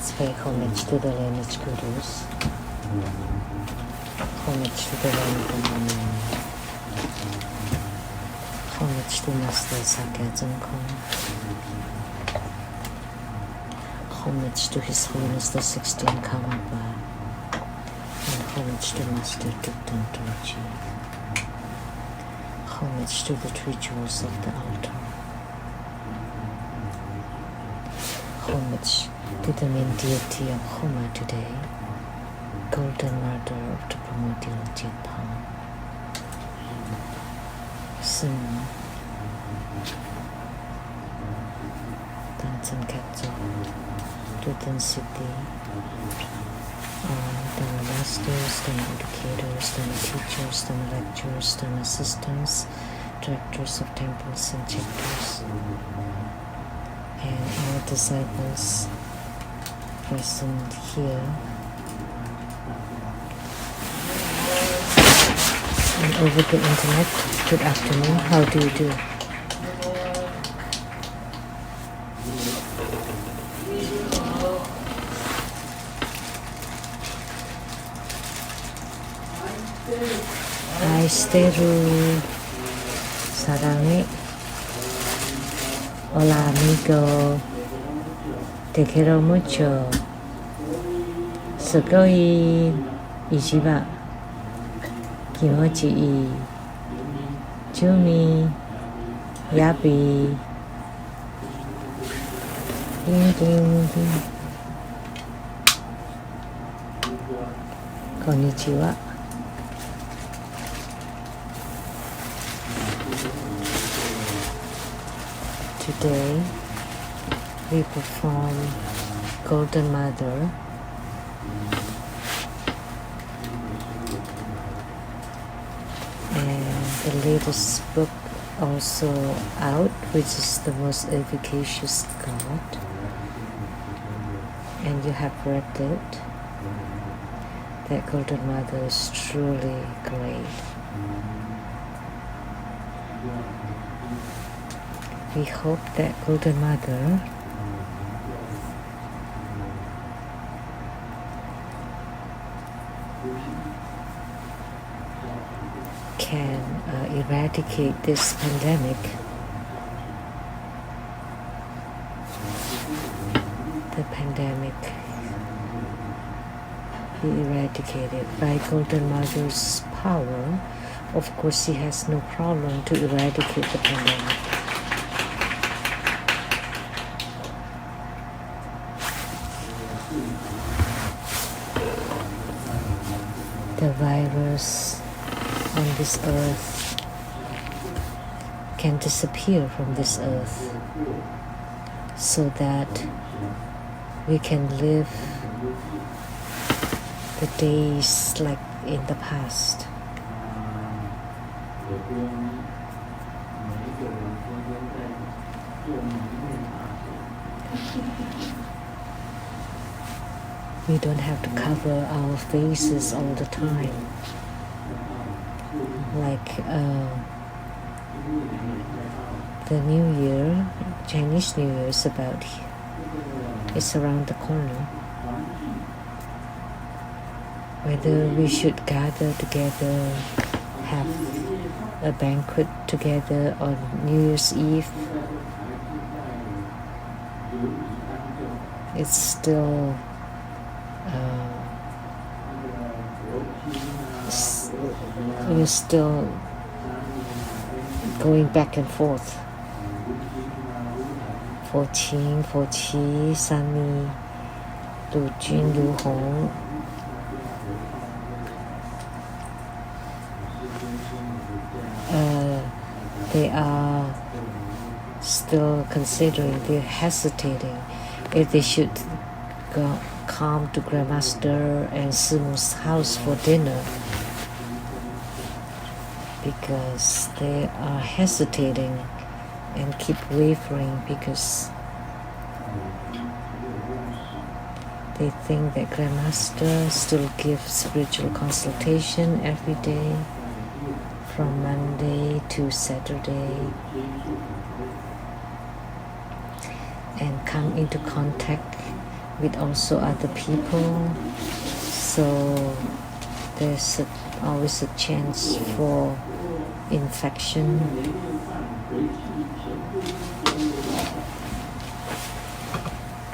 Let's pay homage to the lineage gurus. Homage to the Lamdre. Homage to Master Sakya-Dzongkhong. Homage to His Holiness the 16th Karmapa. And homage to Master Thupten Dorji. Homage to the three jewels of the altar. Homage to the main deity of Homa today, Golden Mother of the Primordial Jiepang. ซึ่งท่านสังกัดจบทุกท่านสิทธิthe masters, the educators, the teachers, the lecturers, the assistants, directors of temples and chapters, and all disciples present here and over the internet. Good afternoon. How do you do? Aisteru Sarami. Hola amigo. Te quiero mucho. Sugoi ichiba. Kimochi ii. Chumi. Yappy. Ding ding ding. Konnichiwa. Today we perform Golden Mother and the latest book also out, which is the most efficacious God, and you have read it. That Golden Mother is truly great. We hope that Golden Mother can eradicate this pandemic. The pandemic be eradicated by Golden Mother's power. Of course, she has no problem to eradicate the pandemic. The virus on this earth can disappear from this earth so that we can live the days like in the past. We don't have to cover our faces all the time. Like the New Year, Chinese New Year is it's around the corner. Whether we should gather together, have a banquet together on New Year's Eve, it's still we're still going back and forth. 14, 47, Sunny, Lu Jun, Lu Hong. They are still considering, they're hesitating if they should come to Grandmaster and Simu's house for dinner, because they are hesitating and keep wavering because they think that Grandmaster still gives spiritual consultation every day from Monday to Saturday and come into contact with also other people, so there's always a chance for infection.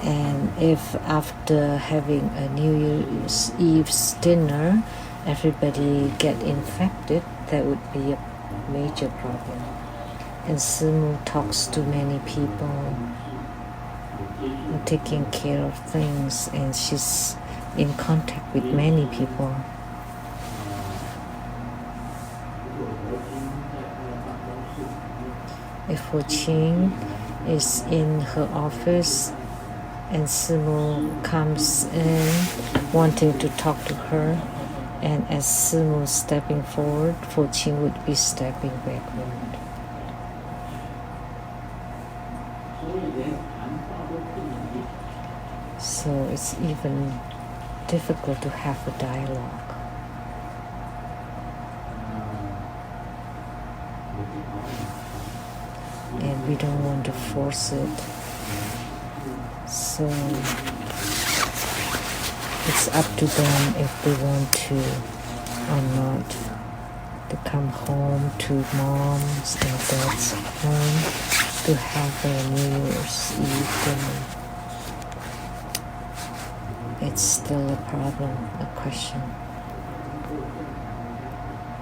And if after having a New Year's Eve's dinner everybody get infected, that would be a major problem. And Simu talks to many people, taking care of things, and she's in contact with many people. If Ho Ching is in her office and Simu comes in wanting to talk to her, and as Simu stepping forward, Ho Ching would be stepping backward. So it's even difficult to have a dialogue. And we don't want to force it. So it's up to them if they want to or not to come home to mom's and dad's home to have a New Year's Eve dinner. It's still a problem, a question.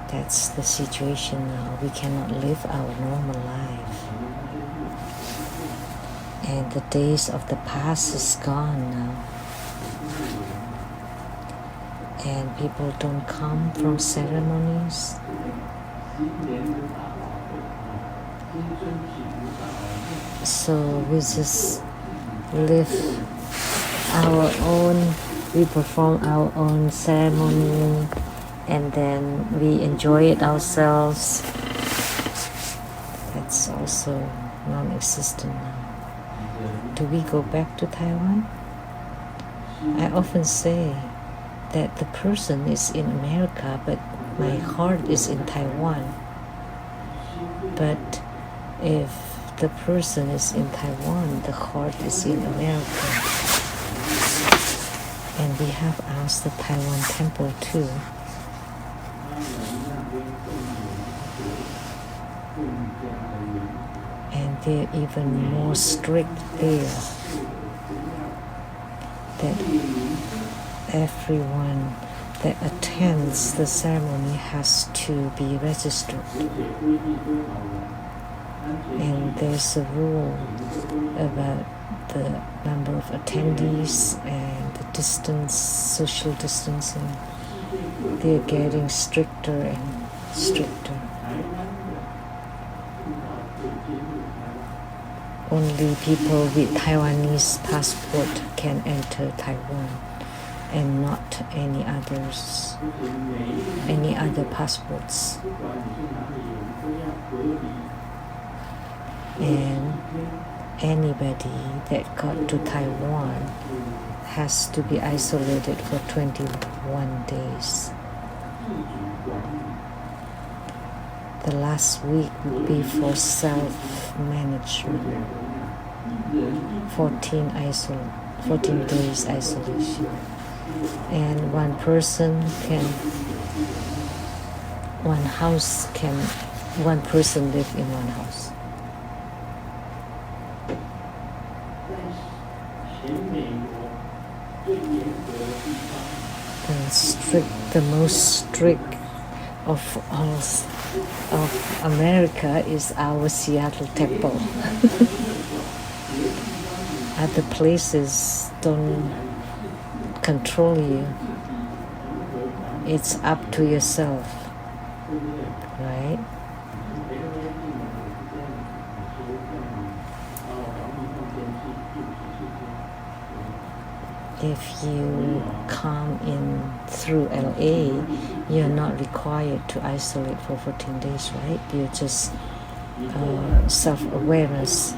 That's the situation now. We cannot live our normal life. And the days of the past is gone now. And people don't come from ceremonies. So we just live our own, we perform our own ceremony, and then we enjoy it ourselves. That's also non-existent now. Do we go back to Taiwan? I often say that the person is in America, but my heart is in Taiwan. But if the person is in Taiwan, the heart is in America. And we have asked the Taiwan temple too. And they're even more strict there, that everyone that attends the ceremony has to be registered. And there's a rule about the number of attendees and the distance, social distancing. They're getting stricter and stricter. Only people with Taiwanese passport can enter Taiwan, and not any others, any other passports. And anybody that got to Taiwan has to be isolated for 21 days. The last week would be for self-management, 14 days isolation. And one person live in one house. The most strict of all of America is our Seattle temple. Other places don't control you. It's up to yourself, right? If you come in through LA, you're not required to isolate for 14 days, right? You're just self-awareness.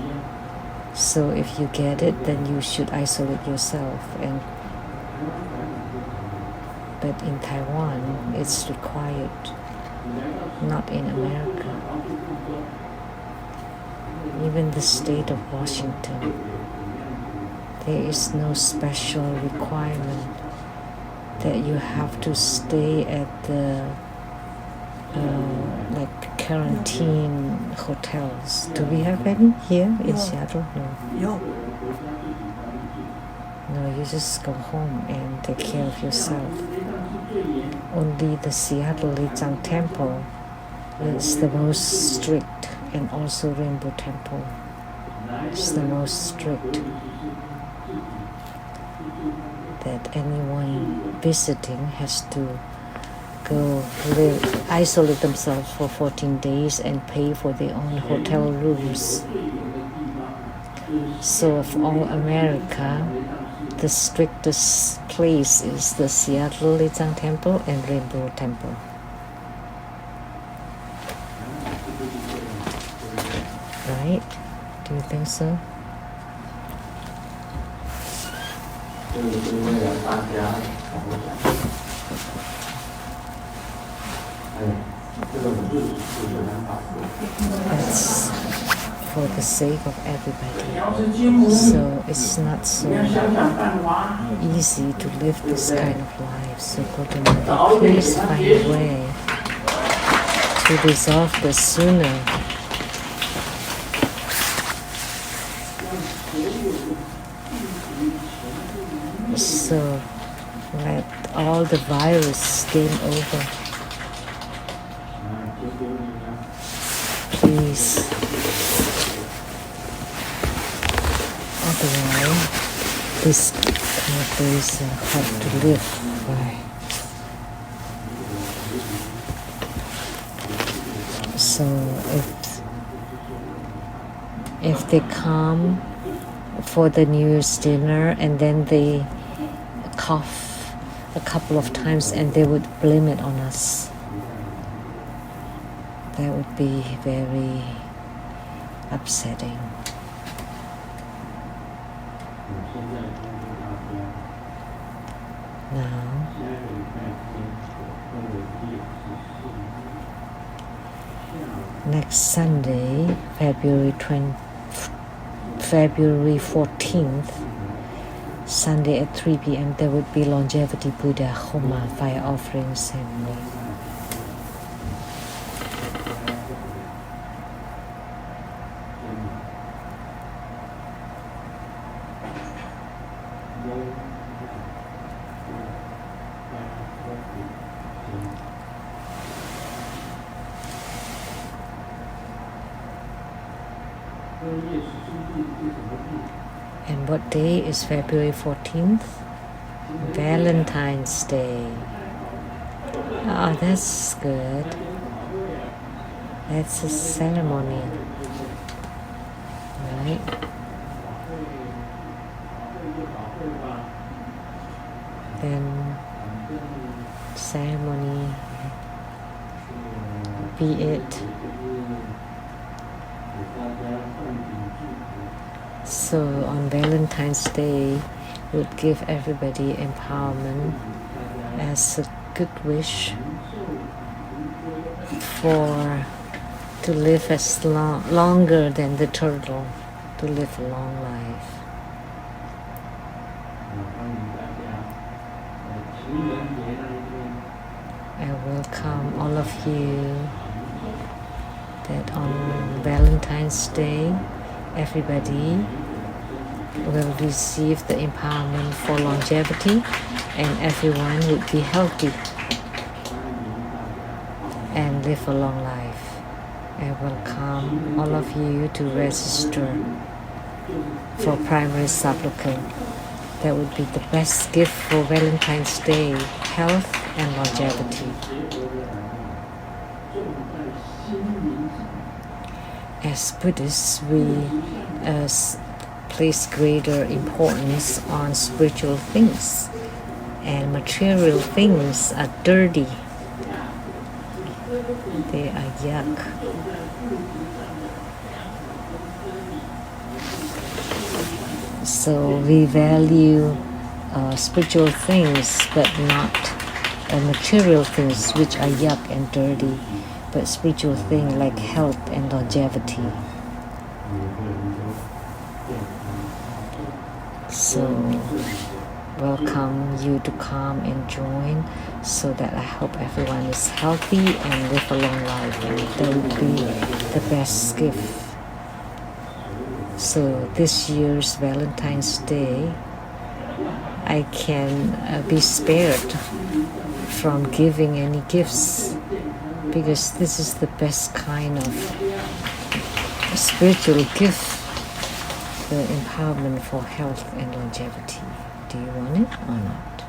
So if you get it, then you should isolate yourself. But in Taiwan, it's required, not in America. Even the state of Washington, There is no special requirement that you have to stay at the like quarantine hotels. Do we have any here in Seattle? No. No, you just go home and take care of yourself. Only the Seattle Lamdre Temple is the most strict, and also Rainbow Temple is the most strict, that anyone visiting has to go isolate themselves for 14 days and pay for their own hotel rooms. So of all America, the strictest place is the Seattle Lamdre Temple and Rainbow Temple. Right? Do you think so? That's for the sake of everybody. So it's not so easy to live this kind of life. So God, please find a way to resolve this sooner. So let all the virus game over. Please. Otherwise, this country is hard to live by. So if they come for the New Year's dinner and then they cough a couple of times and they would blame it on us, that would be very upsetting. Now, next Sunday, February 14th, Sunday at 3 p.m. there would be Longevity Buddha Homa fire offering ceremony. And what day is February 14th? Valentine's Day. Oh, that's good. That's a ceremony, right? Then ceremony, be it. So on Valentine's Day, would give everybody empowerment as a good wish to live as longer than the turtle, to live a long life. I welcome all of you that on Valentine's Day, everybody will receive the empowerment for longevity and everyone would be healthy and live a long life. I welcome all of you to register for primary supplicant. That would be the best gift for Valentine's Day, health and longevity. As Buddhists, we place greater importance on spiritual things, and material things are dirty. They are yuck. So we value spiritual things, but not material things which are yuck and dirty, but spiritual things like health and longevity. So welcome you to come and join, so that I hope everyone is healthy and live a long life, and that would be the best gift. So this year's Valentine's Day, I can be spared from giving any gifts, because this is the best kind of spiritual gift, the empowerment for health and longevity. Do you want it or not?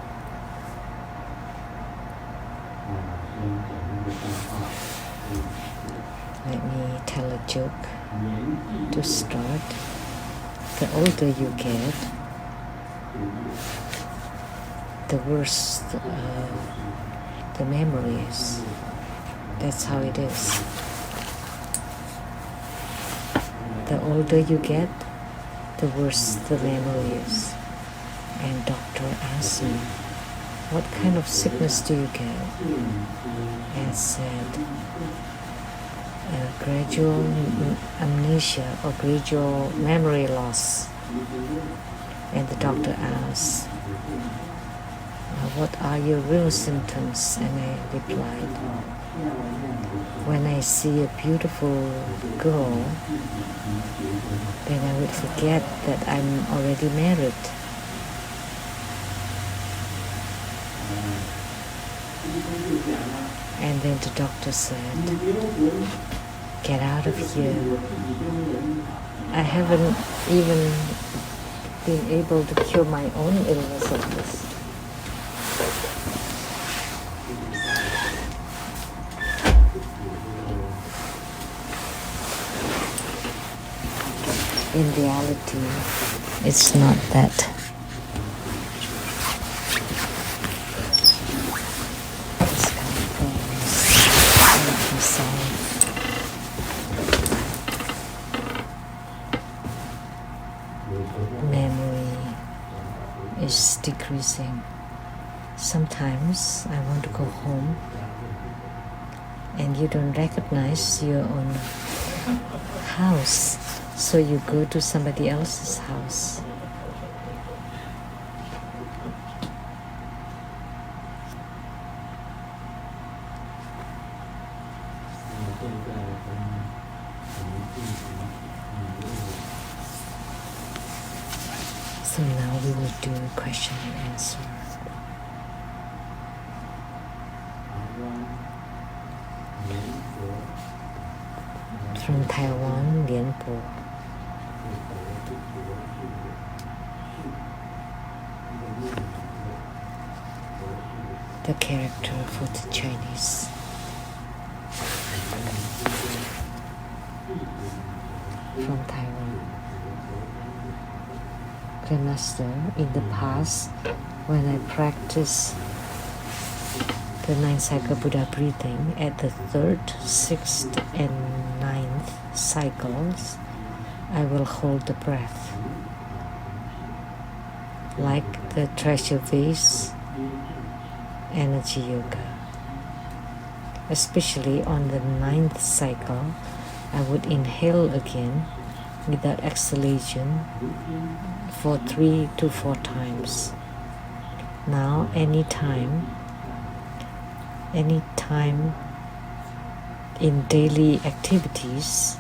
Let me tell a joke to start. The older you get, the worse the memory is. That's how it is. The older you get, the worse the memory is. And doctor asked me, what kind of sickness do you get? And said, gradual amnesia or gradual memory loss. And the doctor asked, what are your real symptoms? And I replied, when I see a beautiful girl, then I would forget that I'm already married. And then the doctor said, get out of here. I haven't even been able to cure my own illness of this. In reality, it's not that. This kind of things memory is decreasing. Sometimes I want to go home and you don't recognize your own house, so you go to somebody else's house. So now we will do question and answer. From Taiwan, Lianpo. The character for the Chinese. From Taiwan. Grandmaster, in the past, when I practiced the 9 cycle Buddha breathing at the 3rd, 6th, and 9th cycles, I will hold the breath like the treasure vase energy yoga. Especially on the 9th cycle, I would inhale again without exhalation for 3 to 4 times. Now, anytime in daily activities,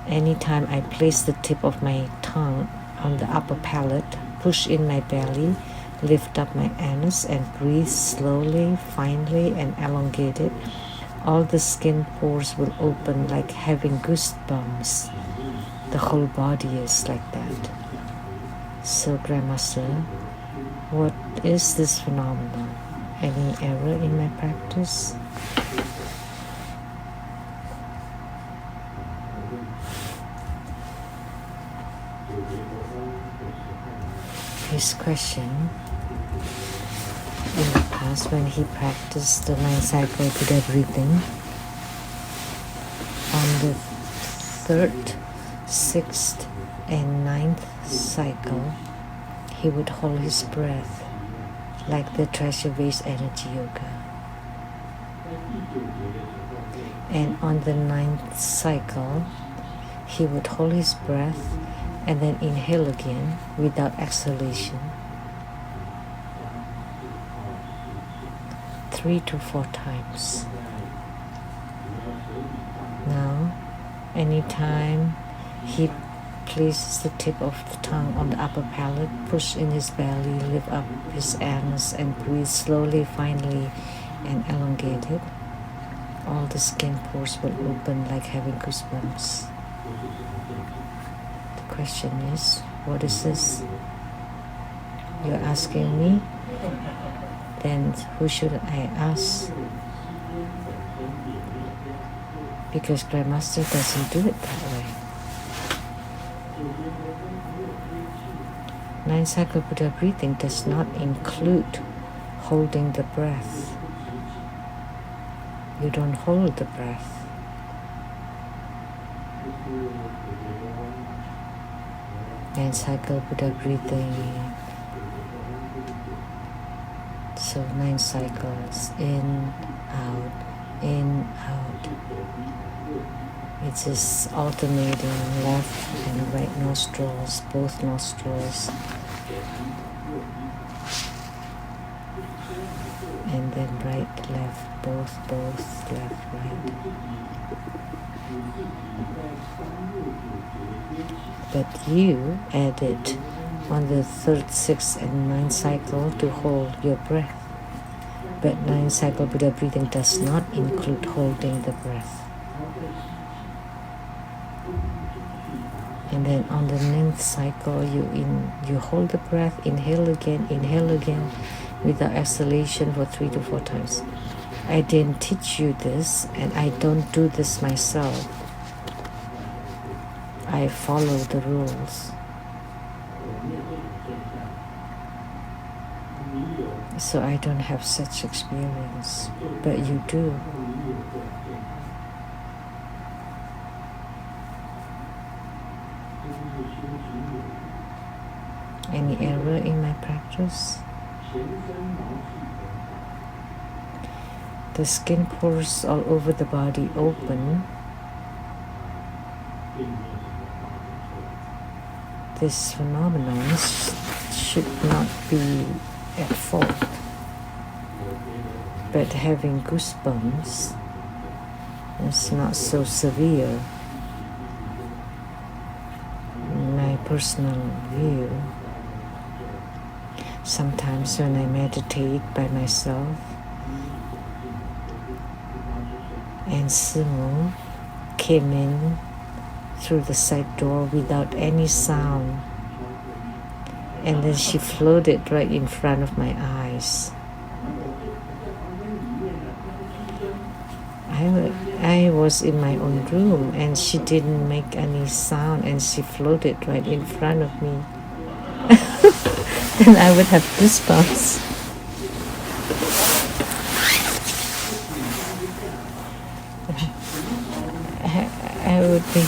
anytime I place the tip of my tongue on the upper palate, push in my belly, lift up my anus and breathe slowly, finely and elongated, all the skin pores will open like having goosebumps. The whole body is like that. So, Grandmaster, what is this phenomenon? Any error in my practice? His question: in the past, when he practiced the 9 cycle Buddha breathing, on the 3rd, 6th, and 9th cycle, he would hold his breath like the treasure vase energy yoga. And on the 9th cycle, he would hold his breath and then inhale again without exhalation 3 to 4 times. Now, anytime he places the tip of the tongue on the upper palate, push in his belly, lift up his anus, and breathe slowly, finally, and elongated, all the skin pores will open like having goosebumps. The question is, what is this? You're asking me? Then who should I ask? Because Grandmaster doesn't do it that way. 9 cycle Buddha breathing does not include holding the breath. You don't hold the breath. And cycle Buddha breathing. So 9 cycles, in, out, in, out. It's just alternating left and right nostrils, both nostrils. And then right, left, both, left, right. But you added on the 3rd, 6th, and 9th cycle to hold your breath. But 9 cycle Buddha breathing does not include holding the breath. And then on the 9th cycle, you hold the breath, inhale again, without exhalation for 3 to 4 times. I didn't teach you this, and I don't do this myself. I follow the rules. So I don't have such experience, but you do. Any error in my practice? The skin pores all over the body open. This phenomenon should not be at fault. But having goosebumps is not so severe. In my personal view, sometimes when I meditate by myself and Simu came in through the side door without any sound, and then she floated right in front of my eyes. I was in my own room and she didn't make any sound and she floated right in front of me. Then I would have goosebumps. I would be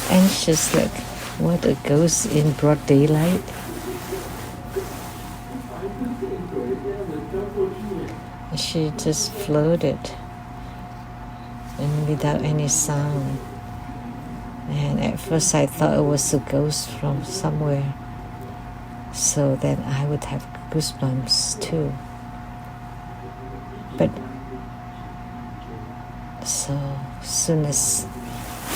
anxious, like, what, a ghost in broad daylight? She just floated and without any sound. And at first I thought it was a ghost from somewhere. So then I would have goosebumps too. But so soon as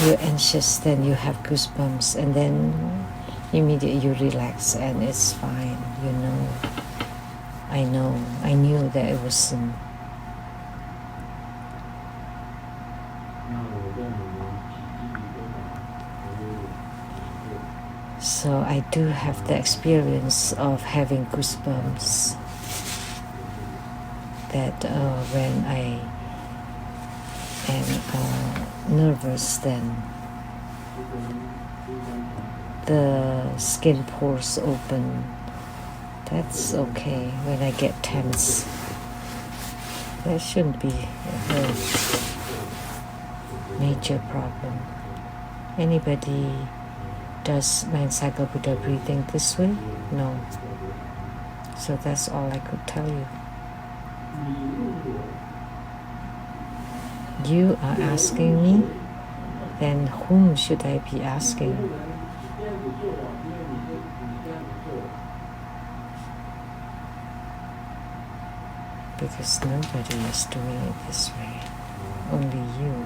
you're anxious, then you have goosebumps, and then immediately you relax and it's fine, you know. I knew that it was so I do have the experience of having goosebumps, that when I am nervous, then the skin pores open. That's okay. When I get tense, that shouldn't be a very major problem. Anybody does 9 cycle Buddha breathing this way? No. So that's all I could tell you. You are asking me then whom should I be asking? Because nobody is doing it this way, only you.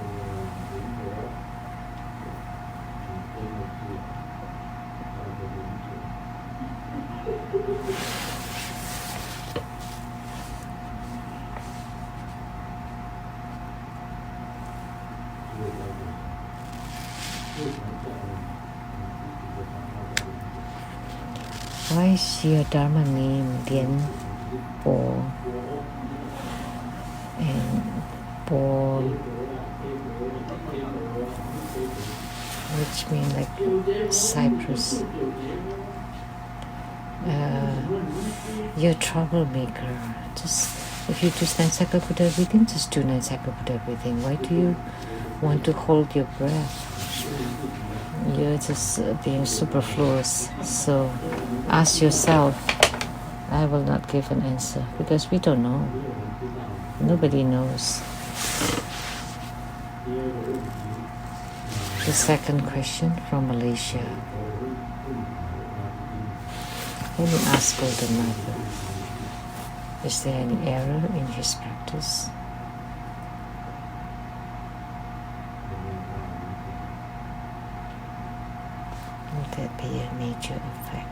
Why is your Dharma name Dien Po and Po, which means like Cyprus? You're a troublemaker. Just if you do nine cycle Buddha breathing, just do nine cycle Buddha breathing. Why do you want to hold your breath? You're just being superfluous. So ask yourself. I will not give an answer because we don't know. Nobody knows. The second question from Malaysia. Let me ask Golden Mother. Is there any error in his practice? Would that be a major effect?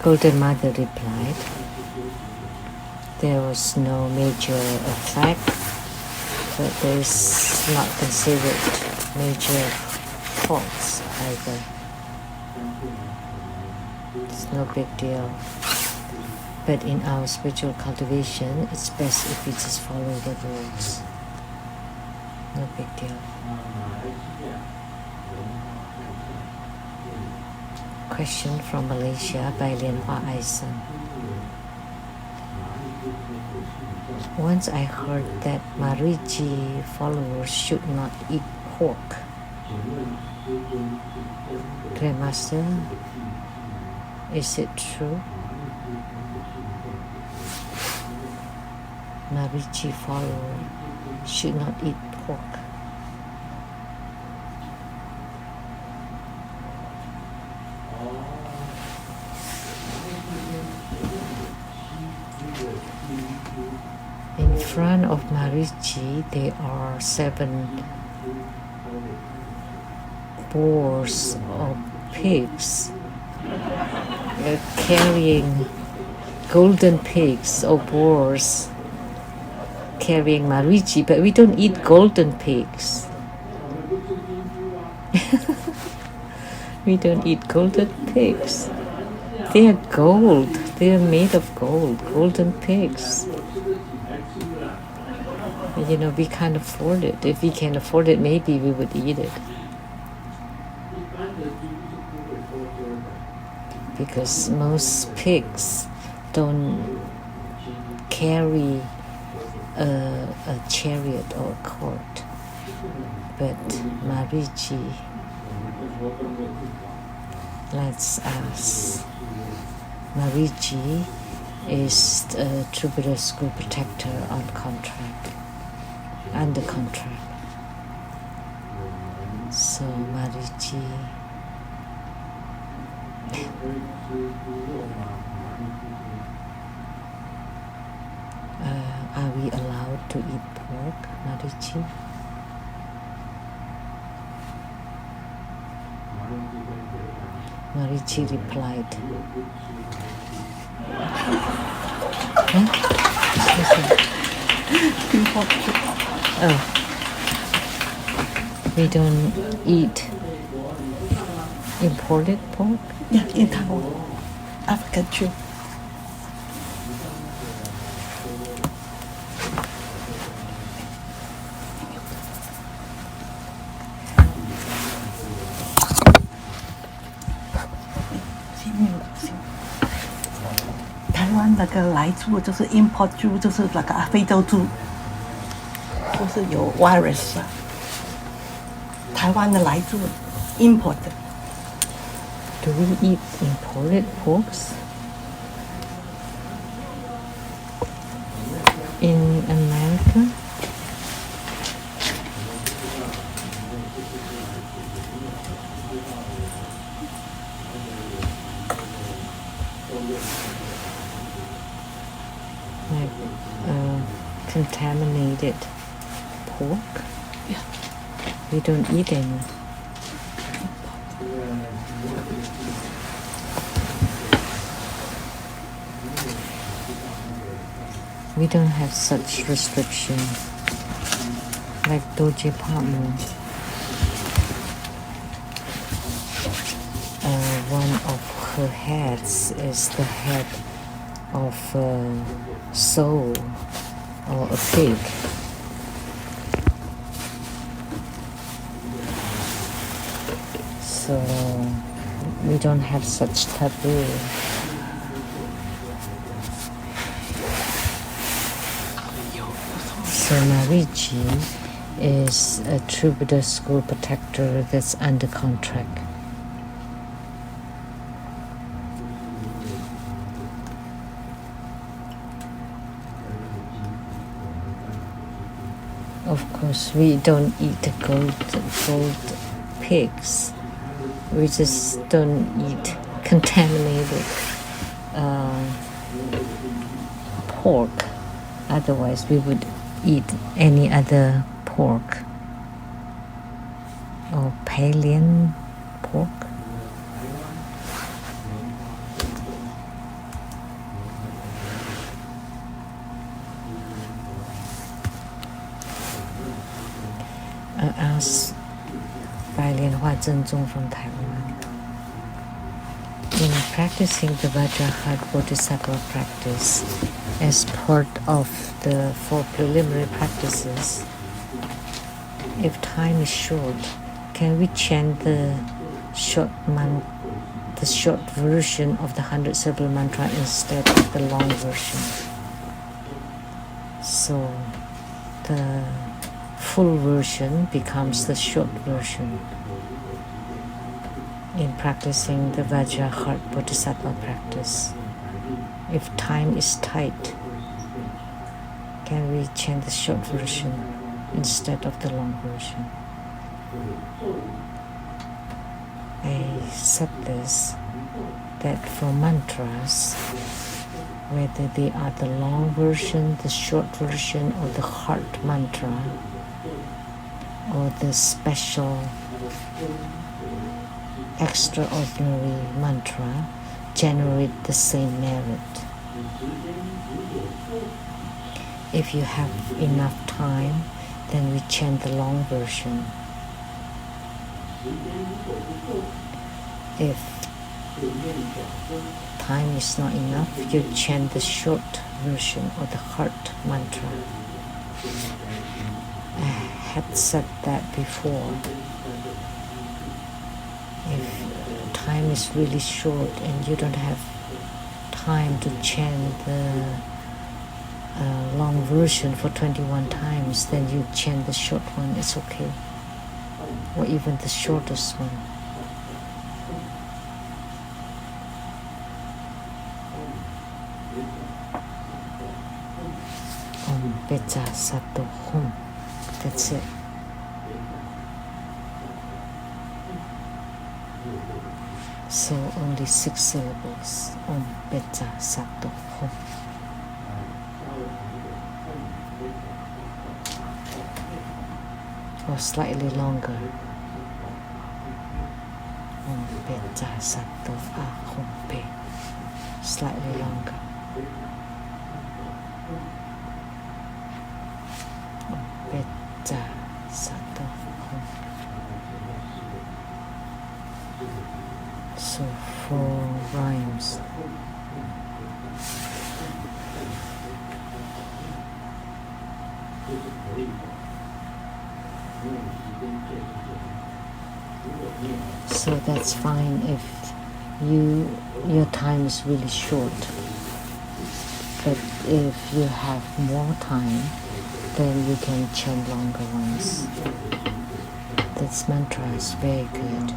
Golden Mother replied, there was no major effect, but there is not considered major faults either. It's no big deal. But in our spiritual cultivation, it's best if we just follow the rules. No big deal. Question from Malaysia by Lianhua Aisen. Once I heard that Mariji followers should not eat pork. Grandmaster, is it true? Mariji followers should not eat pork. In front of Mariji, there are 7 boars or pigs carrying golden pigs or boars carrying Mariji, but we don't eat golden pigs. We don't eat golden pigs. They are gold. They are made of gold. Golden pigs. You know, we can't afford it. If we can afford it, maybe we would eat it. Because most pigs don't carry a chariot or a cart. But Mariji, let's ask. Mariji is a Tribhuvan school protector on contract, under contract. So Mariji, are we allowed to eat pork, Mariji? Mariji replied, we don't eat imported pork? Yeah, in Taiwan, African too. 那个来猪就是 import 猪，就是那个非洲猪，就是有 virus 啊。台湾的来猪 import 的。Do we eat imported porks? In America? Like contaminated pork? Yeah. We don't eat any. We don't have such restriction like Doji Palmo. One of her heads is the head of a sow or a pig. So we don't have such taboo. So Mariji is a troubadour school protector that's under contract. Of course, we don't eat the gold pigs. We just don't eat contaminated pork. Otherwise, we would eat any other pork or Palian pork. Asked by Lian Hua Zhenzong from Taiwan. In practicing the Vajrahat Bodhisattva practice as part of the 4 preliminary practices, if time is short, can we chant the short version of the 100 syllable mantra instead of the long version? So the full version becomes the short version. In practicing the Vajrahat Bodhisattva practice, if time is tight, can we chant the short version instead of the long version? I said this, that for mantras, whether they are the long version, the short version, or the heart mantra, or the special extraordinary mantra, generate the same merit. If you have enough time, then we chant the long version. If time is not enough, you chant the short version or the heart mantra. I had said that before. If time is really short and you don't have time to chant the long version for 21 times, then you chant the short one, it's okay. Or even the shortest one. Om Pecha Sato Hum. That's it. So only 6 syllables. Om Pecha Sato Hum. Or slightly longer. Om Pecha Sato Ahum Pe. Slightly longer. Om Pecha Sato Hum. So 4 rhymes. So that's fine if your time is really short. But if you have more time, then you can chant longer ones. This mantra is very good.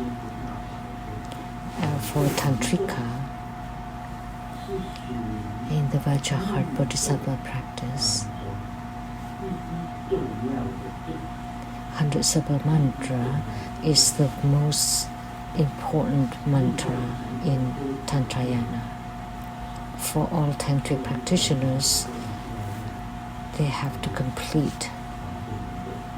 For Tantrika, in the Vajraheart Bodhisattva practice, 100 Sabha mantra is the most important mantra in Tantrayana. For all tantric practitioners, they have to complete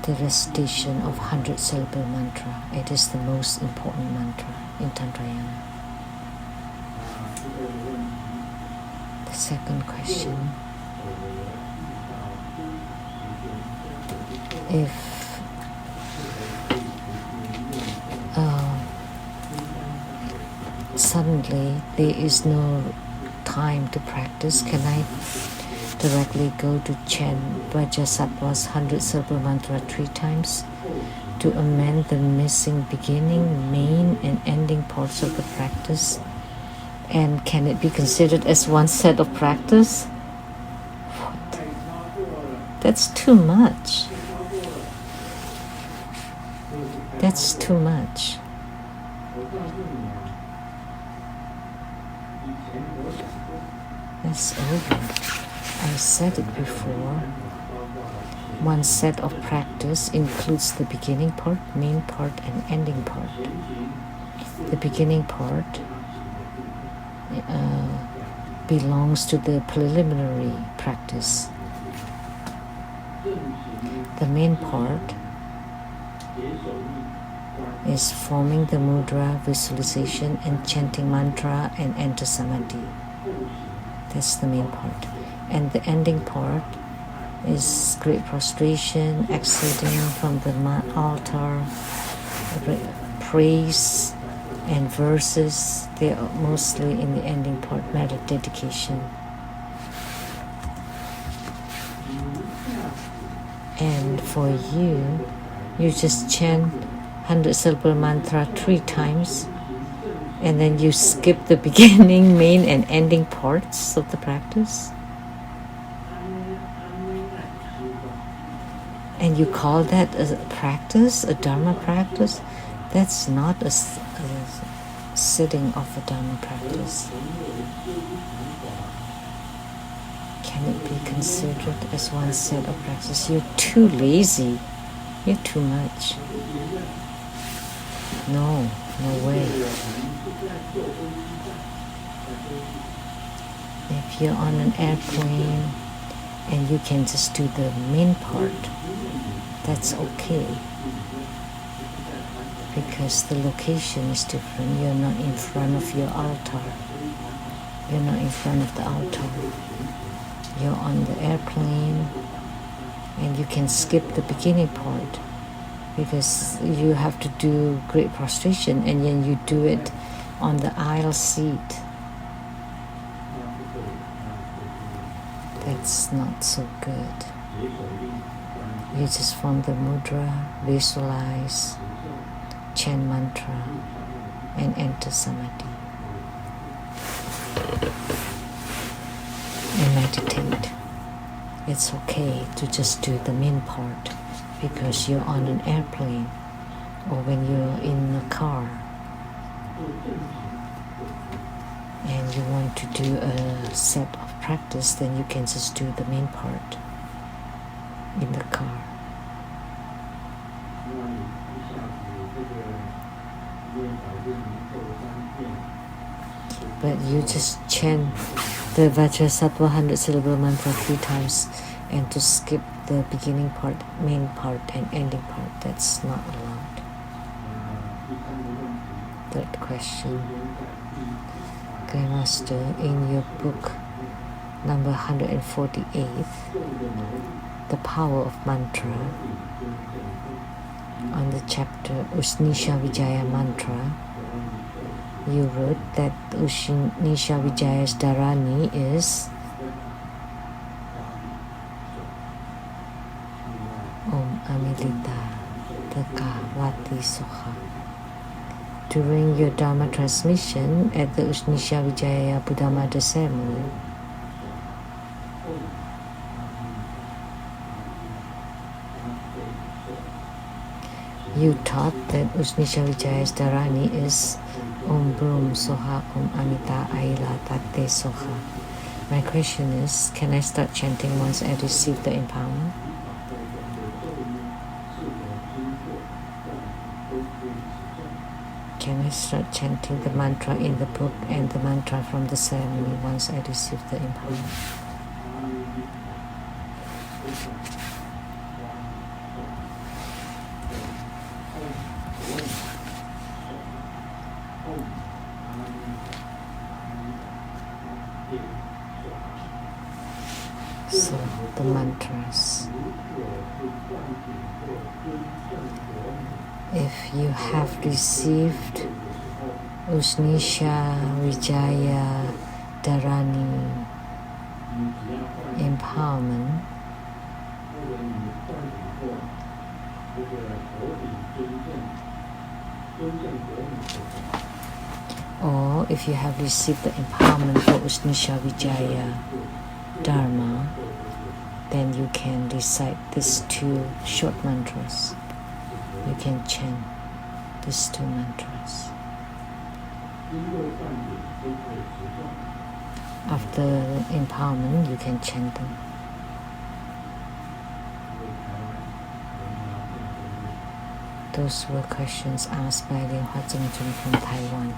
the recitation of 100 syllable mantra. It is the most important mantra in Tantrayana. The second question, if suddenly there is no time to practice, can I directly go to chant Vajrasattva's 100 syllable mantra 3 times to amend the missing beginning, main and ending parts of the practice? And can it be considered as one set of practice? What? That's too much. That's too much. That's over. I said it before. One set of practice includes the beginning part, main part, and ending part. The beginning part belongs to the preliminary practice. The main part is forming the mudra, visualization, and chanting mantra and enter samadhi. That's the main part. And the ending part is great prostration, exiting from the altar, praise and verses. They are mostly in the ending part, merit dedication. And for you, you just chant 100 syllable mantra 3 times, and then you skip the beginning, main, and ending parts of the practice. And you call that a practice, a Dharma practice? That's not a sitting of a Dharma practice. Can it be considered as one set of practice? You're too lazy. You're too much. No way. If you're on an airplane and you can just do the main part, that's okay. Because the location is different. You're not in front of your altar. You're not in front of the altar. You're on the airplane and you can skip the beginning part because you have to do great prostration, and then you do it on the aisle seat. That's not so good. You just form the mudra, visualize, chant mantra, and enter samadhi. And meditate. It's okay to just do the main part because you're on an airplane or when you're in a car and you want to do a set of practice, then you can just do the main part in the car. But you just chant the Vajrasattva 100 syllable mantra 3 times and to skip the beginning part, main part, and ending part. That's not allowed. Third question. Grandmaster, in your book number 148, The Power of Mantra, on the chapter Ushnisha Vijaya Mantra, you wrote that Ushnisha Vijaya's Dharani is Om Amilita Takavati Sukha. During your Dharma transmission at the Ushnisha Vijaya Buddha Mother ceremony, You taught that Usnisha Vijaya Dharani is Om Brum Soha Om Amita Aila Tate Soha. My question is, can I start chanting once I receive the empowerment? Can I start chanting the mantra in the book and the mantra from the ceremony once I receive the empowerment? So, the mantras. If you have received Usnisha Vijaya Dharani empowerment, or if you have received the empowerment for Usnisha Vijaya Dharma, then you can recite these two short mantras. You can chant these two mantras. After empowerment, you can chant them. Those were questions asked by Lian Hua Zhengjun from Taiwan.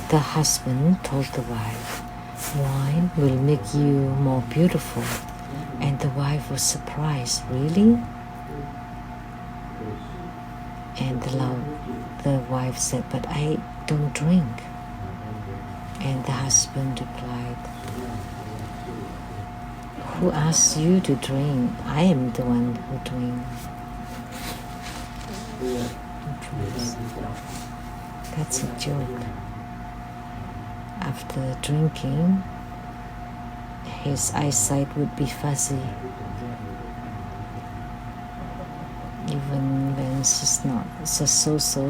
The husband told the wife, "Wine will make you more beautiful." And the wife was surprised, "Really?" And the wife said, "But I don't drink." And the husband replied, "Who asked you to drink? I am the one who drinks." That's a joke. After drinking, his eyesight would be fuzzy. Even when she's not so,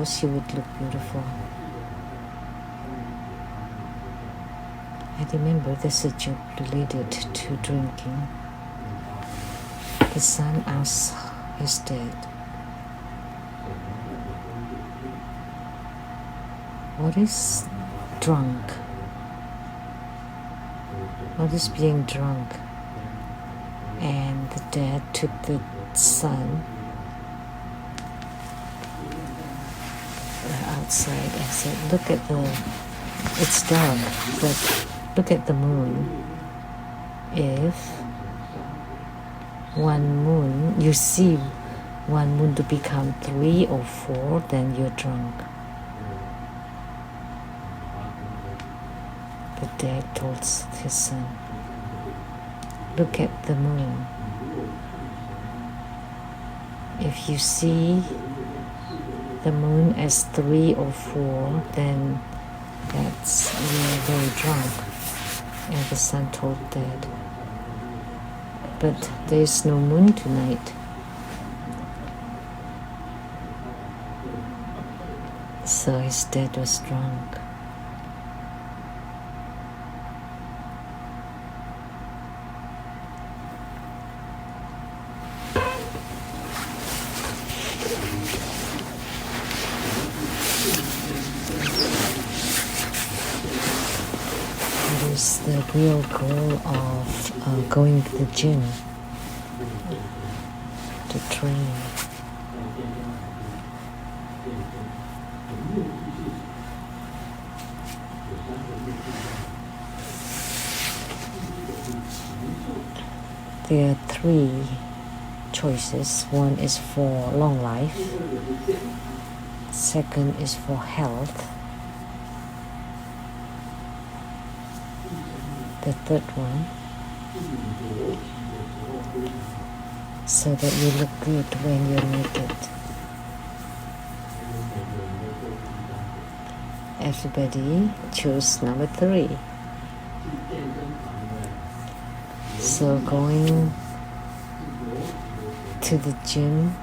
she would look beautiful. I remember there's a joke related to drinking. The son asked his dad, "What is drunk? What is being drunk?" And the dad took the son outside and said, it's dark, but look at the moon. If you see one moon to become 3 or 4, then you're drunk. The dad told his son, "Look at the moon. If you see the moon as 3 or 4, then you're very drunk." And the son told dad, "But there's no moon tonight." So his dad was drunk. The real goal of going to the gym to train. There are 3 choices. One is for long life. Second is for health. The third one, so that you look good when you're naked. everybody chose number 3. So going to the gym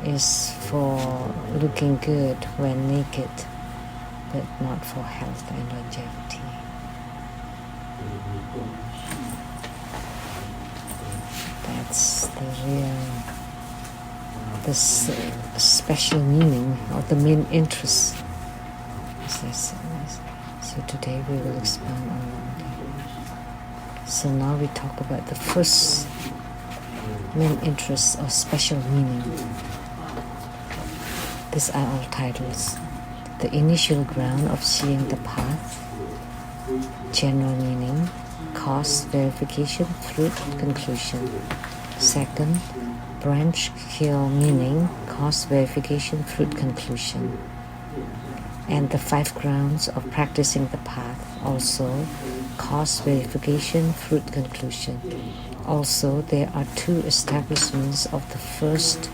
is for looking good when naked, but not for health and longevity. That's the special meaning or the main interest. So today we will expound on Lamdre. So now we talk about the first main interest or special meaning. These are all titles. The initial ground of seeing the path, general meaning, cause, verification, fruit, conclusion. Second, branch kill meaning, cause, verification, fruit, conclusion. And the 5 grounds of practicing the path, also cause, verification, fruit, conclusion. Also, there are 2 establishments of the first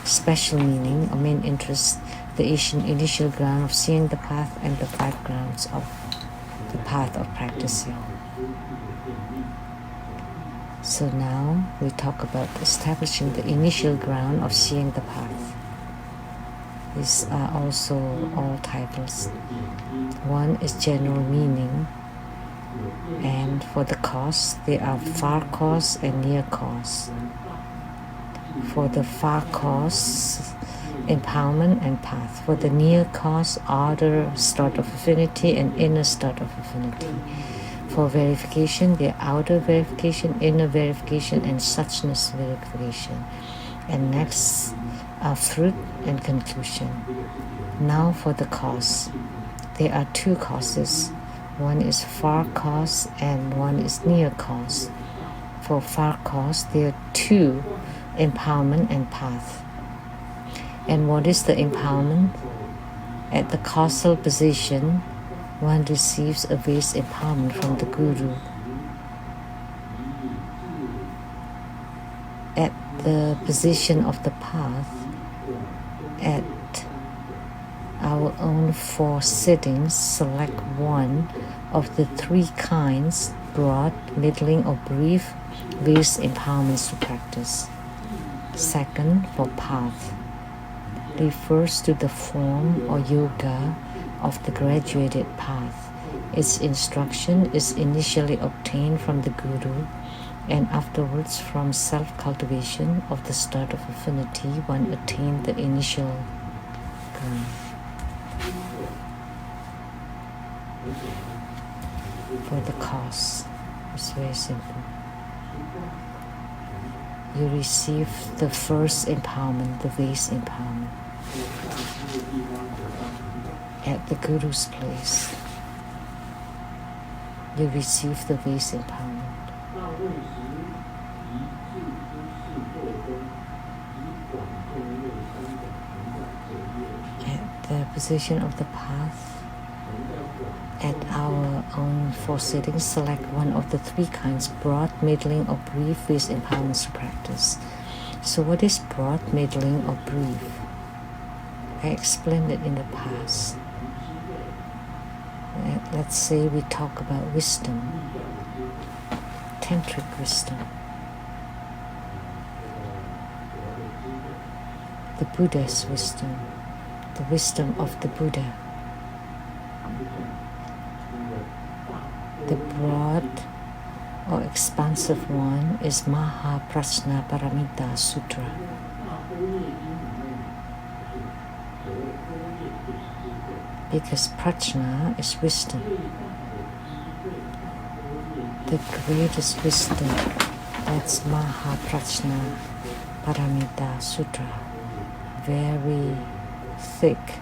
special meaning or main interest, the initial ground of seeing the path and the 5 grounds of the path of practicing. So now we talk about establishing the initial ground of seeing the path. These are also all titles. One is general meaning, and for the cause, there are far cause and near cause. For the far cause, empowerment and path. For the near cause, outer start of affinity and inner start of affinity. For verification, the outer verification, inner verification, and suchness verification. And next are fruit and conclusion. Now for the cause. There are 2 causes. One is far cause and one is near cause. For far cause, there are 2, empowerment and path. And what is the empowerment? At the causal position, one receives a base empowerment from the Guru. At the position of the path, at our own 4 sittings, select one of the 3 kinds, broad, middling, or brief, base empowerments to practice. Second, for path, refers to the form or yoga of the graduated path. Its instruction is initially obtained from the Guru, and afterwards from self-cultivation of the start of affinity, one attained the initial ground. For the cause, it's very simple. You receive the first empowerment, the base empowerment, at the Guru's place. You receive the base empowerment. At the position of the path, at our own 4 sittings, select one of the 3 kinds, broad, middling, or brief, base empowerments to practice. So what is broad, middling, or brief? I explained it in the past. Let's say we talk about wisdom, tantric wisdom. The Buddha's wisdom, the wisdom of the Buddha. The broad or expansive one is Mahaprajna Paramita Sutra. Because prajna is wisdom. The greatest wisdom, that's Mahaprajna Paramita Sutra. Very thick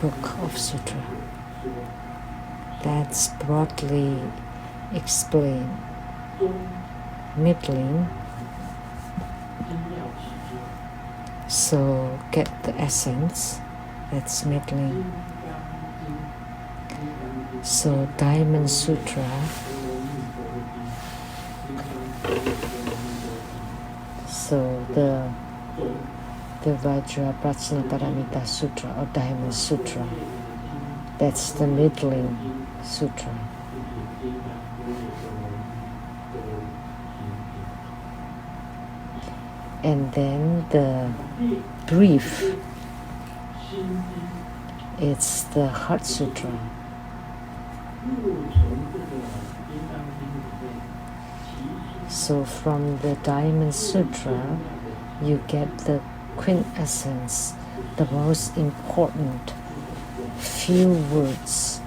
book of sutra. That's broadly explained. Middling, so get the essence, that's middling. So Diamond Sutra, so the Vajra Prajna Paramita Sutra or Diamond Sutra, That's the middling sutra. And then the brief, it's the Heart Sutra. So from the Diamond Sutra, you get the quintessence, the most important few words.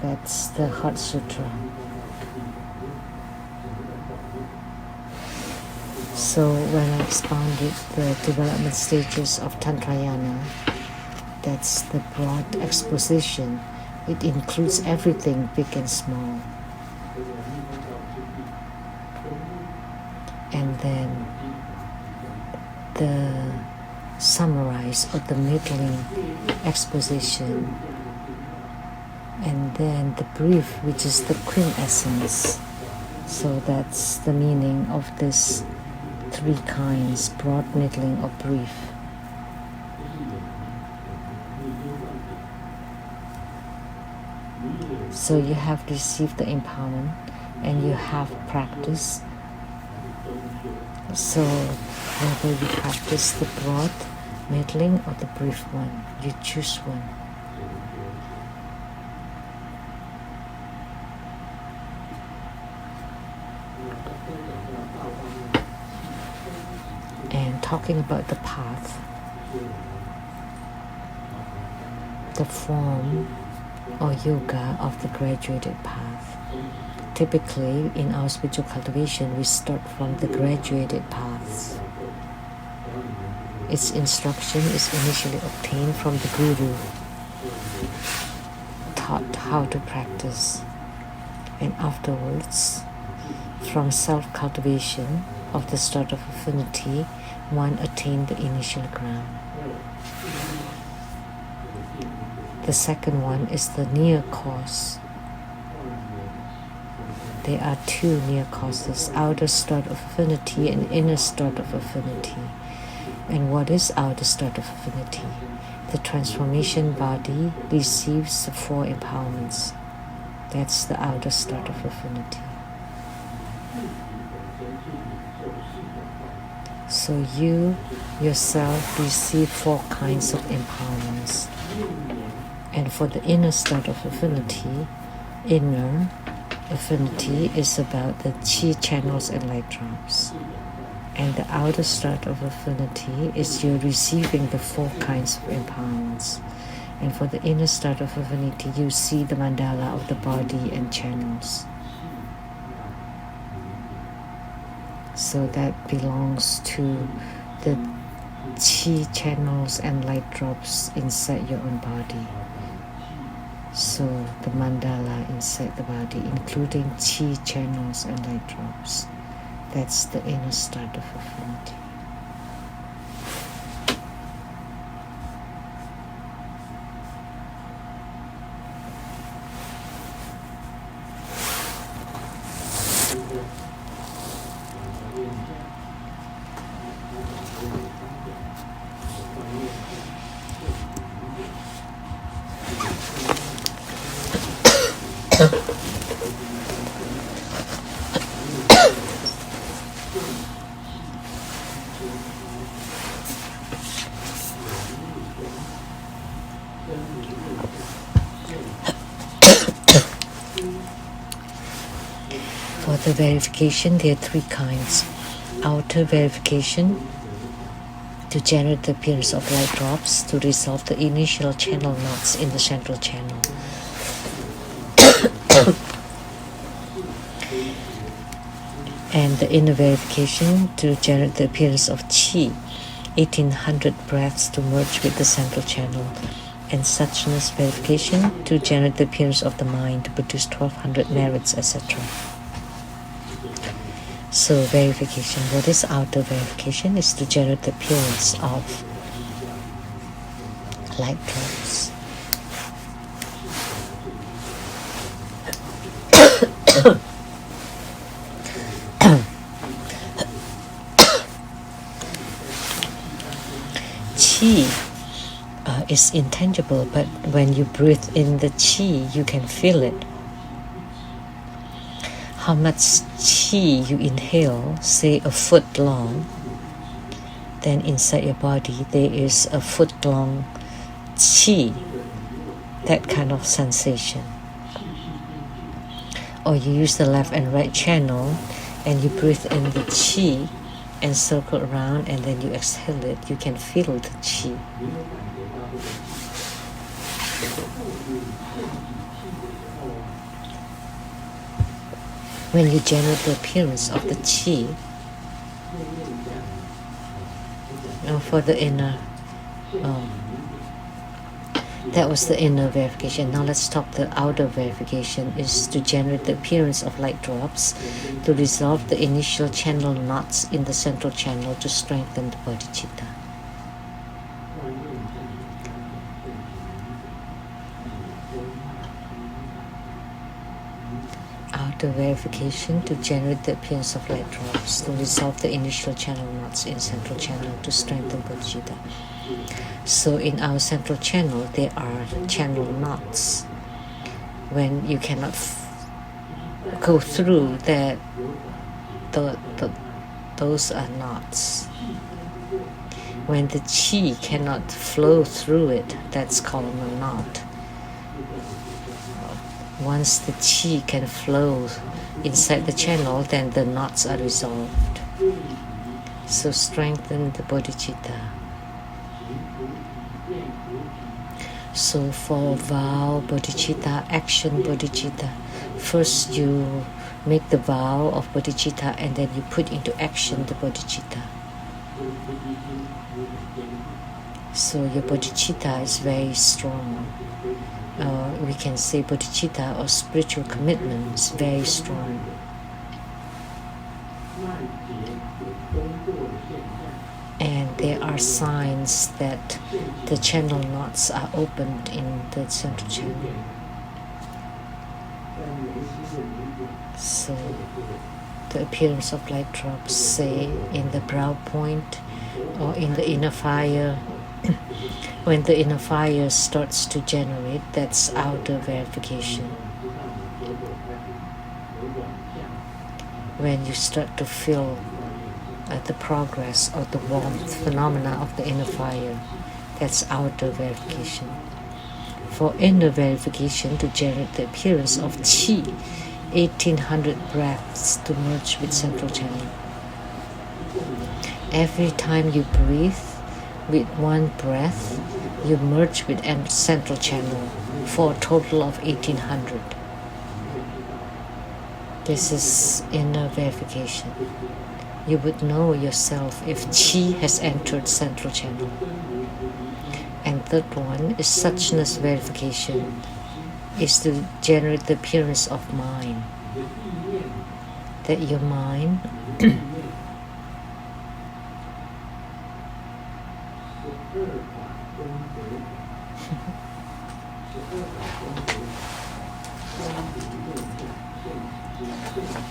That's the Heart Sutra. So when I expounded the development stages of Tantrayana, that's the broad exposition. It includes everything big and small. And then the summarize of the middling exposition, and then the brief, which is the quintessence. So that's the meaning of this three kinds: broad, middling, or brief. So you have received the empowerment and you have practiced. So whether you practice the broad, middling, or the brief one, you choose one. And talking about the path, the form or yoga of the graduated path. Typically, in our spiritual cultivation, we start from the graduated paths. Its instruction is initially obtained from the Guru, taught how to practice, and afterwards, from self-cultivation of the start of affinity, one attained the initial ground. The second one is the near cause. There are two near causes: outer start of affinity and inner start of affinity. And what is outer start of affinity? The transformation body receives the four empowerments. That's the outer start of affinity. So you yourself receive four kinds of empowerments. And for the inner start of affinity, inner affinity is about the chi channels and light drops. And the outer start of affinity is you receiving the four kinds of empowerments. And for the inner start of affinity, you see the mandala of the body and channels. So that belongs to the chi channels and light drops inside your own body. So the mandala inside the body, including chi channels and light drops. That's the inner start of affinity. For the verification, there are three kinds. Outer verification, to generate the appearance of light drops to resolve the initial channel knots in the central channel. And the inner verification, to generate the appearance of chi, 1800 breaths to merge with the central channel. And suchness verification, to generate the appearance of the mind to produce 1200 merits, etc. So verification, what is outer verification? Is to generate the appearance of light drops. Chi is intangible, but when you breathe in the chi, you can feel it. How much chi you inhale, say a foot long, then inside your body there is a foot long chi, that kind of sensation. Or you use the left and right channel and you breathe in the chi and circle around, and then you exhale it, you can feel the chi. When you generate the appearance of the chi, for the inner, that was the inner verification. Now let's talk the outer verification, is to generate the appearance of light drops, to resolve the initial channel knots in the central channel, to strengthen the bodhicitta. Outer verification, to generate the appearance of light drops, to resolve the initial channel knots in central channel, to strengthen bodhicitta. So in our central channel, there are channel knots. When you cannot go through that, those are knots. When the chi cannot flow through it, that's called a knot. Once the chi can flow inside the channel, then the knots are resolved. So strengthen the bodhicitta. So for vow bodhicitta, action bodhicitta, first you make the vow of bodhicitta and then you put into action the bodhicitta. So your bodhicitta is very strong. We can say bodhicitta or spiritual commitment is very strong. And there are signs that the channel knots are opened in the central channel. So the appearance of light drops, say in the brow point or in the inner fire. When the inner fire starts to generate, that's outer verification. When you start to feel the progress or the warmth phenomena of the inner fire, that's outer verification. For inner verification, to generate the appearance of chi, 1800 breaths to merge with central channel. Every time you breathe with one breath, you merge with central channel for a total of 1800. This is inner verification. You would know yourself if chi has entered central channel. And third one is suchness verification, is to generate the appearance of mind. That your mind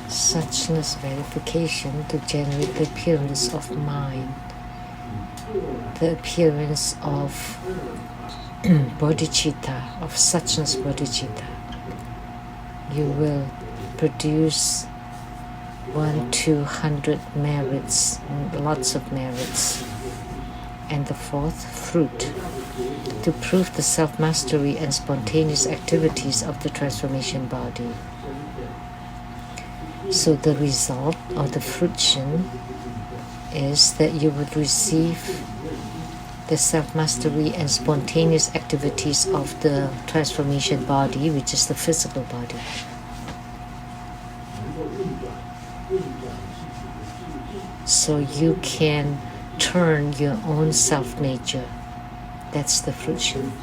suchness verification, to generate the appearance of mind, the appearance of bodhicitta, of suchness bodhicitta. You will produce 1-200 merits, lots of merits. And the fourth, fruit, to prove the self-mastery and spontaneous activities of the transformation body. So the result or the fruition is that you would receive the self-mastery and spontaneous activities of the transformation body, which is the physical body. So you can turn your own self-nature. That's the fruition.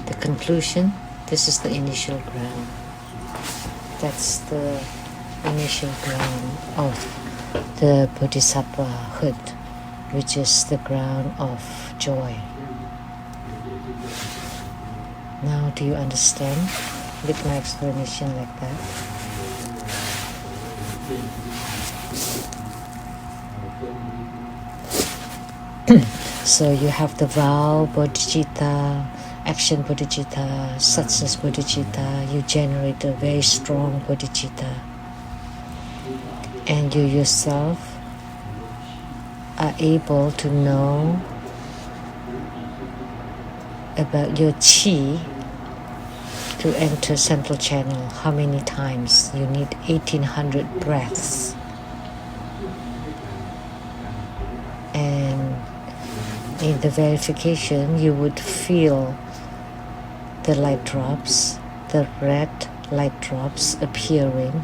The conclusion, this is the initial ground. That's the initial ground of the bodhisattvahood, which is the ground of joy. Now, do you understand with my explanation like that? So you have the vow bodhicitta, action bodhicitta, substance bodhicitta. You generate a very strong bodhicitta. And you yourself are able to know about your chi to enter central channel. How many times? You need 1800 breaths. And in the verification, you would feel the light drops, the red light drops appearing,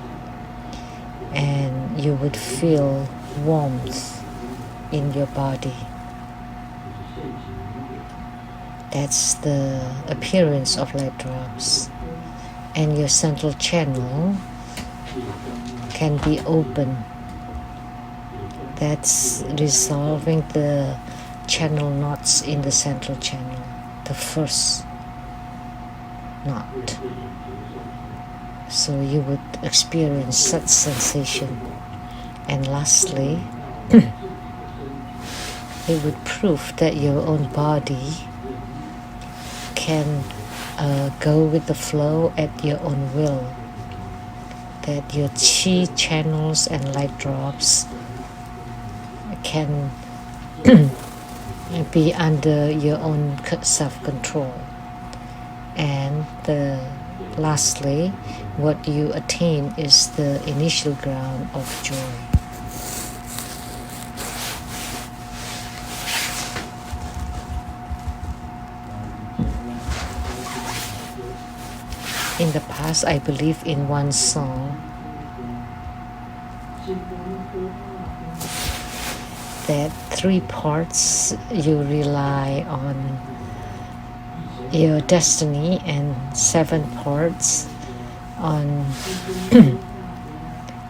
and you would feel warmth in your body. That's the appearance of light drops. And your central channel can be open. That's resolving the channel knots in the central channel, the first knot. So you would experience such sensation. And lastly, it would prove that your own body can go with the flow at your own will, that your chi channels and light drops can be under your own self-control. And lastly, what you attain is the initial ground of joy. In the past, I believe in one song that 3 parts you rely on your destiny and 7 parts on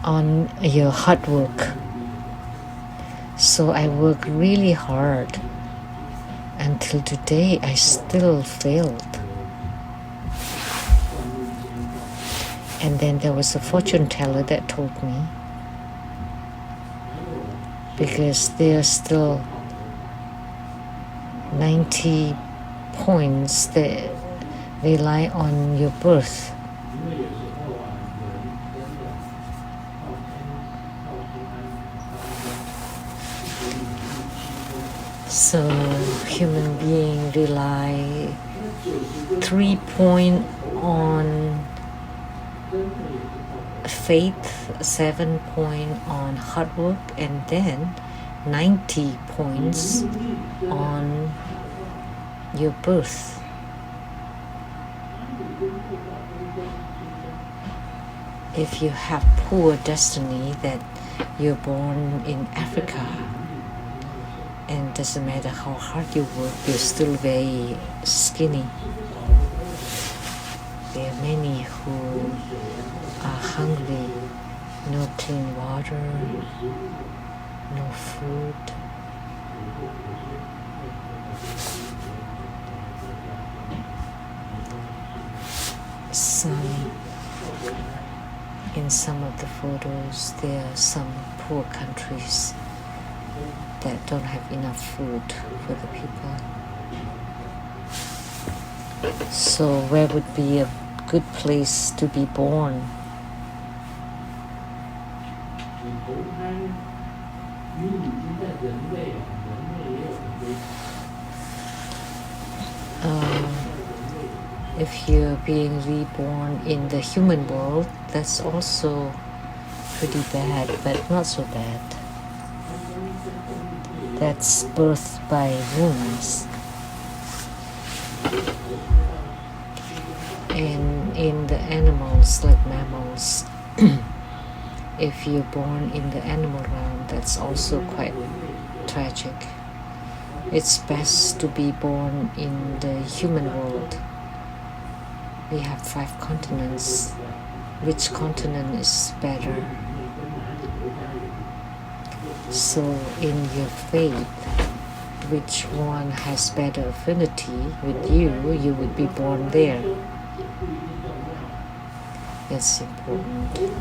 on your hard work. So I work really hard. Until today, I still failed. And then there was a fortune teller that told me, because there are still 90 points that rely on your birth. So human being rely 3 points on faith, 7 points on hard work, and then 90 points on your birth. If you have poor destiny, that you're born in Africa, and doesn't matter how hard you work, you're still very skinny. There are many who are hungry, no clean water, no food. In some of the photos, there are some poor countries that don't have enough food for the people. So where would be a good place to be born? If you're being reborn in the human world, that's also pretty bad, but not so bad. That's birth by wounds. And in the animals, like mammals, if you're born in the animal realm, that's also quite tragic. It's best to be born in the human world. We have 5 continents. Which continent is better? So in your faith, which one has better affinity with you, you would be born there. It's important.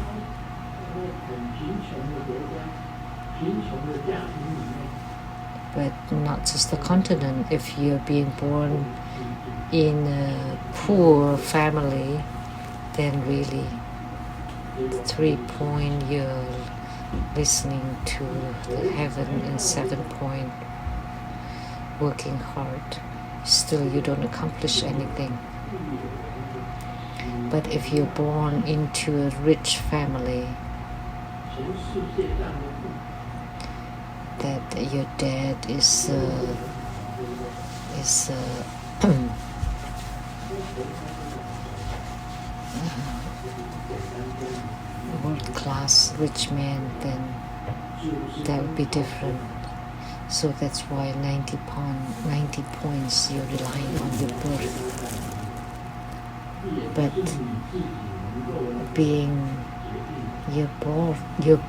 but not just the continent. If you're being born in a poor family, then really 3 point you're listening to the heaven, and 7 point working hard. Still you don't accomplish anything. But if you're born into a rich family, that your dad is world-class rich man, then that would be different. So that's why 90 points you're relying on your birth. But being your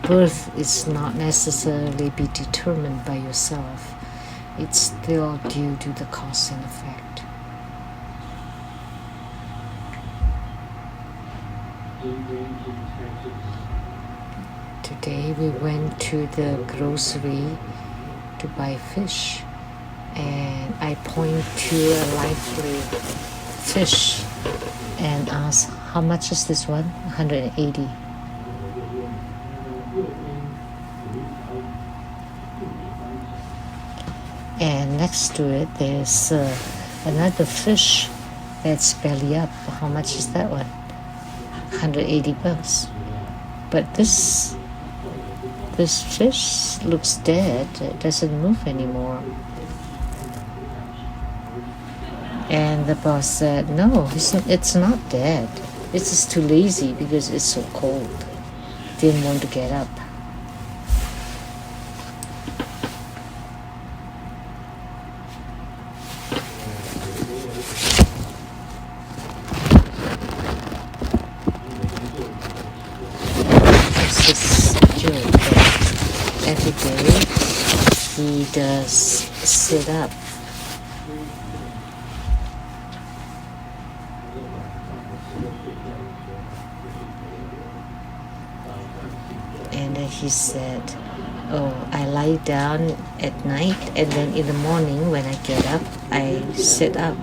birth is not necessarily be determined by yourself. It's still due to the cause and effect. Today we went to the grocery to buy fish, and I point to a lively fish and ask, how much is this one? 180. And next to it there's another fish that's belly up. How much is that one? 180 bucks. But this fish looks dead. It doesn't move anymore. And the boss said, no, it's not dead. It's just too lazy because it's so cold. Didn't want to get up. It's just joke that every day he does sit up. And then he said, oh, I lie down at night, and then in the morning when I get up, I sit up.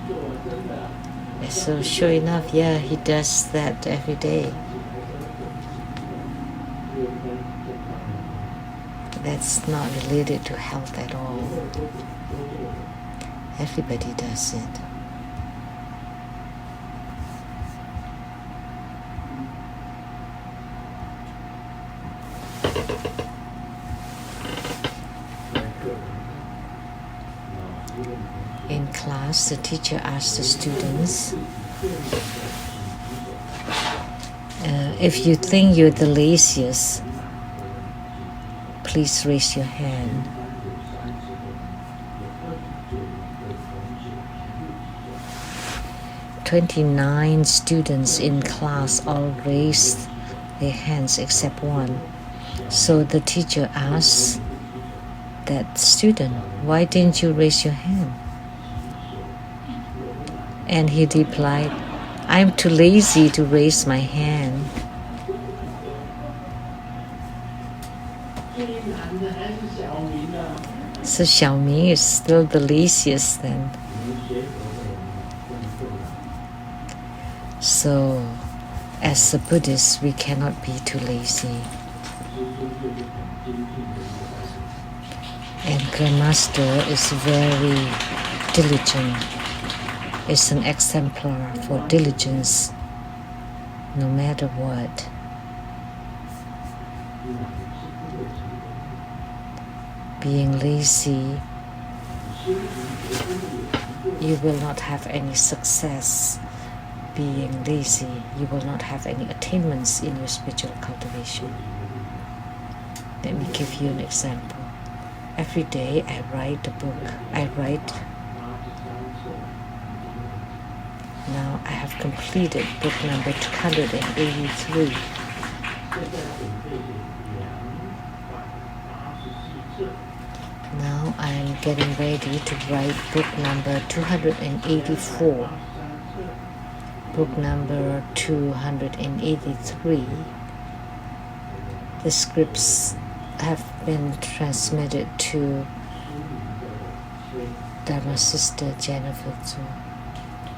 So sure enough, yeah, he does that every day. That's not related to health at all. Everybody does it. In class, the teacher asked the students, if you think you're the laziest, please raise your hand. "29 students in class all raised their hands except one. So the teacher asked that student, why didn't you raise your hand? And he replied, I'm too lazy to raise my hand. So Xiaoming is still the laziest then. So as a Buddhist, we cannot be too lazy. And Grandmaster is very diligent. Is an exemplar for diligence, no matter what. Being lazy, you will not have any success. Being lazy, you will not have any attainments in your spiritual cultivation. Let me give you an example. Every day I write a book. Now I have completed book number 283. Now I'm getting ready to write book number 284. Book number 283. The scripts have been transmitted to Dharma Sister Jennifer Tzu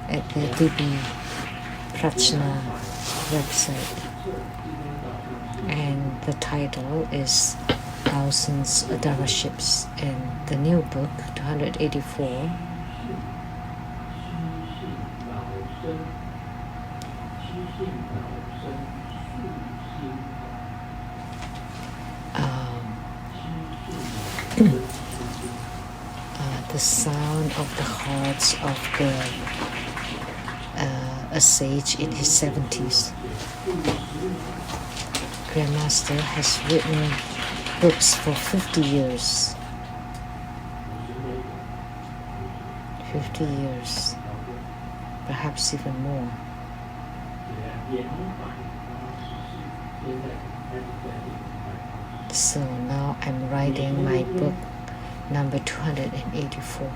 at the TBSN website. And the title is Thousands of Dharma Ships, and the new book, 284, the sound of the hearts of a sage in his 70s. Grandmaster has written books for 50 years. 50 years, perhaps even more. So now I'm writing my book number 284.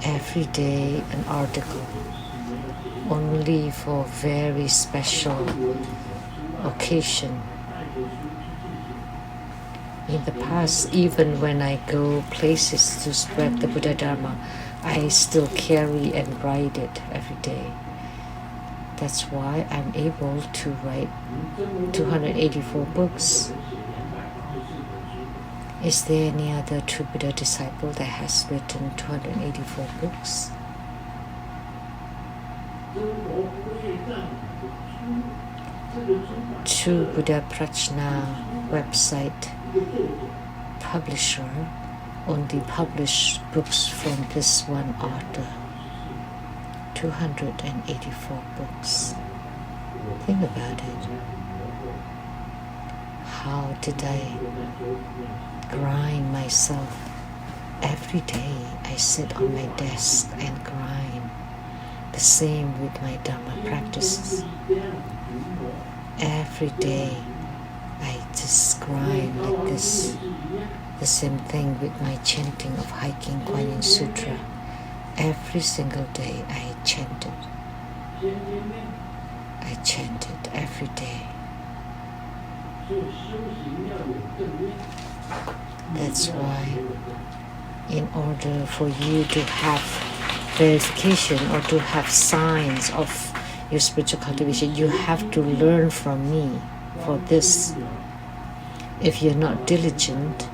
Every day an article, only for very special occasion. In the past, even when I go places to spread the Buddha Dharma, I still carry and write it every day. That's why I'm able to write 284 books. Is there any other true Buddha disciple that has written 284 books? True Buddha Prajna website publisher only published books from this one author. 284 books. Think about it. How did I grind myself? Every day I sit on my desk and grind. The same with my Dharma practices. Every day I just grind like this. The same thing with my chanting of Hiking Kuan Yin Sutra. Every single day I chanted. I chanted every day. That's why in order for you to have verification or to have signs of your spiritual cultivation, you have to learn from me for this. If you're not diligent,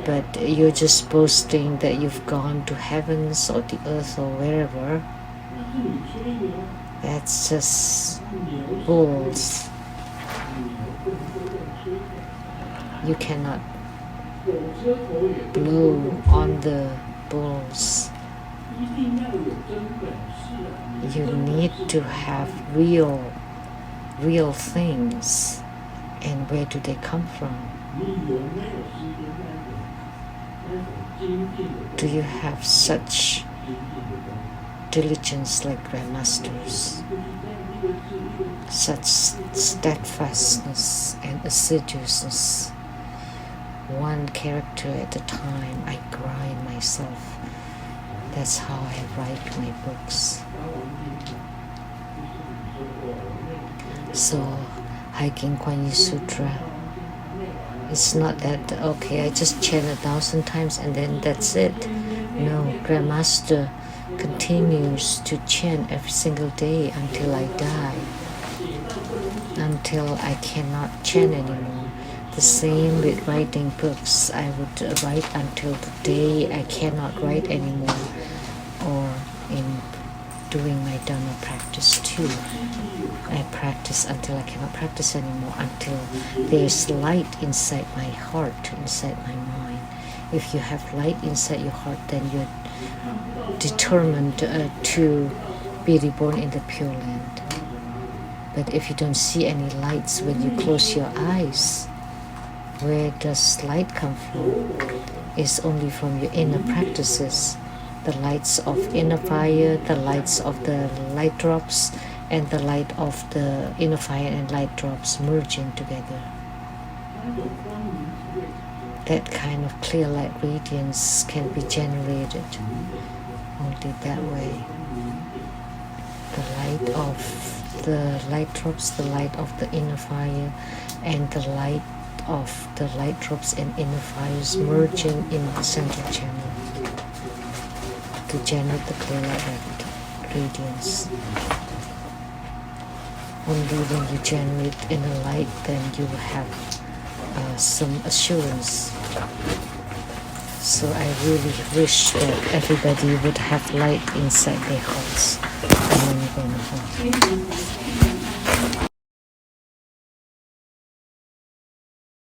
but you're just boasting that you've gone to heavens or the earth or wherever, that's just bulls. You cannot blow on the bulls. You need to have real things. And where do they come from? Do you have such diligence like grandmasters? Such steadfastness and assiduousness? One character at a time, I grind myself. That's how I write my books. So, Hiking Kuan Yin Sutra, it's not that, okay, I just chant 1,000 times and then that's it. No, Grandmaster continues to chant every single day until I die, until I cannot chant anymore. The same with writing books. I would write until the day I cannot write anymore, or in doing my Dharma practice too. I practice until I cannot practice anymore, until there's light inside my heart, inside my mind. If you have light inside your heart, then you're determined to be reborn in the Pure Land. But if you don't see any lights when you close your eyes, where does light come from? It's only from your inner practices. The lights of inner fire, the lights of the light drops, and the light of the inner fire and light drops merging together. That kind of clear light radiance can be generated only that way. The light of the light drops, the light of the inner fire, and the light of the light drops and inner fires merging in the central channel to generate the clear light radiance. Only when you generate inner light, then you will have some assurance. So I really wish that everybody would have light inside their hearts.